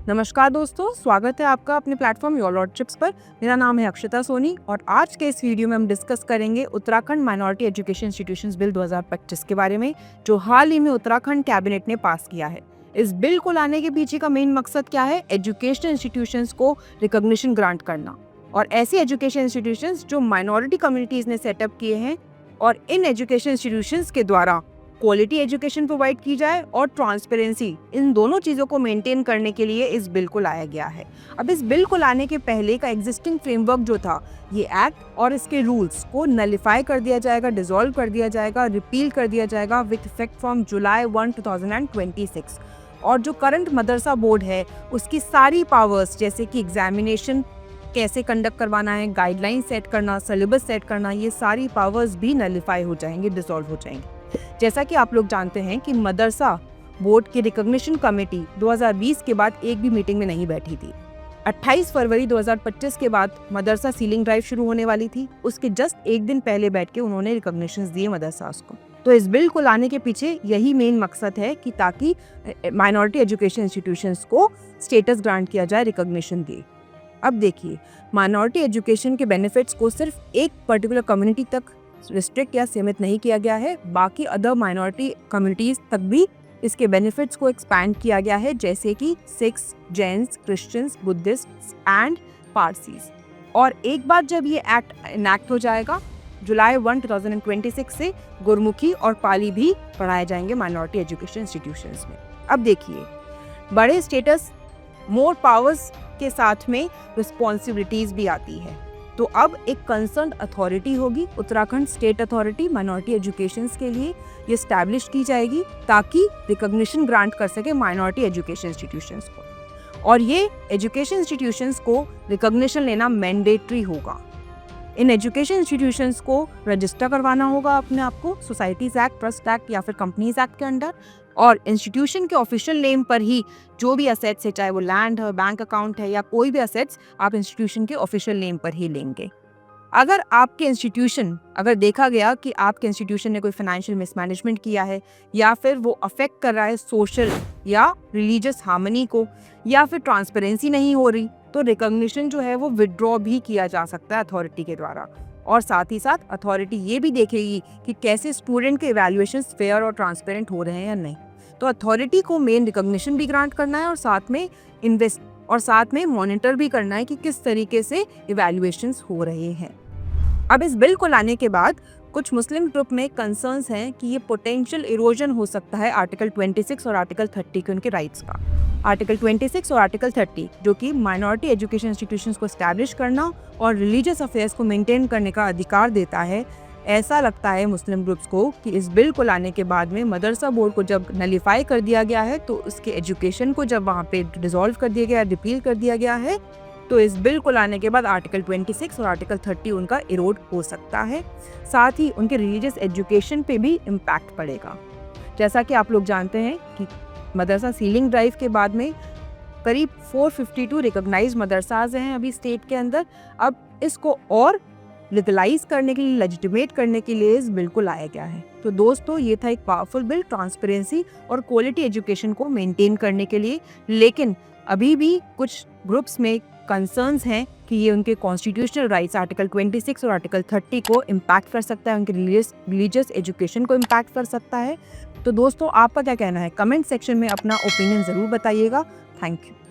नमस्कार दोस्तों, स्वागत है आपका अपने प्लेटफॉर्म योर लॉर्डशिप्स पर। मेरा नाम है अक्षता सोनी और आज के इस वीडियो में हम डिस्कस करेंगे Uttarakhand minority education institutions bill 2025 के बारे में, जो हाल ही में उत्तराखंड कैबिनेट ने पास किया है। इस बिल को लाने के पीछे का मेन मकसद क्या है? एजुकेशन इंस्टीट्यूशंस को रिकॉग्निशन ग्रांट करना, और ऐसी एजुकेशन इंस्टीट्यूशंस जो माइनॉरिटी कम्युनिटीज ने सेटअप किए हैं, और इन एजुकेशन इंस्टीट्यूशंस के द्वारा क्वालिटी एजुकेशन प्रोवाइड की जाए और ट्रांसपेरेंसी, इन दोनों चीज़ों को मेंटेन करने के लिए इस बिल को लाया गया है। अब इस बिल को लाने के पहले का एग्जिस्टिंग फ्रेमवर्क जो था, ये एक्ट और इसके रूल्स को नलिफाई कर दिया जाएगा, डिसॉल्व कर दिया जाएगा, रिपील कर दिया जाएगा विद इफेक्ट फ्रॉम जुलाई 1, 2026। और जो करंट मदरसा बोर्ड है, उसकी सारी पावर्स जैसे कि एग्जामिनेशन कैसे कंडक्ट करवाना है, गाइडलाइन सेट करना, सिलेबस सेट करना, ये सारी पावर्स भी नलिफाई हो जाएंगे, डिसॉल्व हो जाएंगे। जैसा कि आप लोग जानते हैं कि मदरसा बोर्ड की रिकॉग्निशन कमेटी 2020 के बाद एक भी मीटिंग में नहीं बैठी थी। 28 फरवरी 2025 के बाद मदरसा सीलिंग ड्राइव शुरू होने वाली थी, उसके जस्ट एक दिन पहले बैठ के उन्होंने रिकॉग्निशंस दिए मदरसास को। तो इस बिल को लाने के पीछे यही मेन मकसद है कि ताकि माइनॉरिटी एजुकेशन इंस्टीट्यूशंस को स्टेटस ग्रांट किया जाए, रिकॉग्निशन दिए। अब देखिए, माइनॉरिटी एजुकेशन के बेनिफिट्स को सिर्फ एक पर्टिकुलर कम्युनिटी तक रिस्ट्रिक्ट या सीमित नहीं किया गया है, बाकी अदर माइनॉरिटी कम्युनिटीज तक भी इसके बेनिफिट्स को एक्सपैंड किया गया है, जैसे कि Sikhs, Jains, Christians, Buddhist and Parsis. और एक बार जब ये एक्ट इनैक्ट हो जाएगा, जुलाई 1, 2026 से गुरमुखी और पाली भी पढ़ाए जाएंगे माइनॉरिटी एजुकेशन इंस्टीट्यूशंस में। अब देखिए, बड़े स्टेटस, मोर पावर्स के साथ में रिस्पॉन्सिबिलिटीज भी आती है। तो अब एक कंसर्न अथॉरिटी होगी, Uttarakhand state authority minority education के लिए ये स्टैब्लिश की जाएगी ताकि रिकॉग्निशन ग्रांट कर सके माइनॉरिटी एजुकेशन इंस्टीट्यूशंस को। और ये एजुकेशन इंस्टीट्यूशंस को रिकॉग्निशन लेना मैंडेटरी होगा। इन एजुकेशन इंस्टीट्यूशंस को रजिस्टर करवाना होगा अपने आप को सोसाइटीज एक्ट, ट्रस्ट एक्ट या फिर कंपनीज एक्ट के अंडर, और इंस्टीट्यूशन के ऑफिशियल नेम पर ही जो भी असेट्स है, चाहे वो लैंड है, बैंक अकाउंट है या कोई भी असेट्स, आप इंस्टीट्यूशन के ऑफिशियल नेम पर ही लेंगे। अगर आपके इंस्टीट्यूशन, अगर देखा गया कि आपके इंस्टीट्यूशन ने कोई फाइनेंशियल मिसमैनेजमेंट किया है, या फिर वो अफेक्ट कर रहा है सोशल या रिलीजियस हार्मनी को, या फिर ट्रांसपेरेंसी नहीं हो रही, तो रिकॉग्निशन जो है वो विड्रॉ भी किया जा सकता है अथॉरिटी के द्वारा। और साथ ही साथ अथॉरिटी ये भी देखेगी कि कैसे स्टूडेंट के इवैल्यूएशंस फेयर और ट्रांसपेरेंट हो रहे हैं या नहीं। तो अथॉरिटी को मेन रिकॉग्निशन भी ग्रांट करना है, और साथ में मॉनिटर भी करना है कि किस तरीके से इवैल्यूएशंस हो रहे हैं। अब इस बिल को लाने के बाद कुछ मुस्लिम ग्रुप में कंसर्न्स हैं कि ये पोटेंशियल इरोजन हो सकता है आर्टिकल 26 और आर्टिकल 30 के उनके राइट्स का। आर्टिकल 26 और आर्टिकल 30 जो कि माइनॉरिटी एजुकेशन इंस्टीट्यूशंस को एस्टैब्लिश करना और रिलीजियस अफेयर्स को मेंटेन करने का अधिकार देता है। ऐसा लगता है मुस्लिम ग्रुप्स को कि इस बिल को लाने के बाद में मदरसा बोर्ड को जब नलिफाई कर दिया गया है, तो उसके एजुकेशन को जब वहाँ पे डिसॉल्व कर दिया गया, रिपील कर दिया गया है, तो इस बिल को लाने के बाद आर्टिकल 26 और आर्टिकल 30 उनका इरोड हो सकता है। साथ ही उनके रिलीजियस एजुकेशन पे भी इम्पैक्ट पड़ेगा। जैसा कि आप लोग जानते हैं कि मदरसा सीलिंग ड्राइव के बाद में करीब 452 रिकॉग्नाइज्ड मदरसाज हैं अभी स्टेट के अंदर। अब इसको और लीगलाइज करने के लिए, लेजिटिमेट करने के लिए इस बिल को लाया गया है। तो दोस्तों, ये था एक पावरफुल बिल ट्रांसपेरेंसी और क्वालिटी एजुकेशन को मेंटेन करने के लिए। लेकिन अभी भी कुछ ग्रुप्स में कंसर्न्स हैं कि ये उनके कॉन्स्टिट्यूशनल राइट्स आर्टिकल 26 और आर्टिकल 30 को इम्पैक्ट कर सकता है, उनके रिलीजियस एजुकेशन को इम्पैक्ट कर सकता है। तो दोस्तों, आपका क्या कहना है? कमेंट सेक्शन में अपना ओपिनियन ज़रूर बताइएगा। Thank you.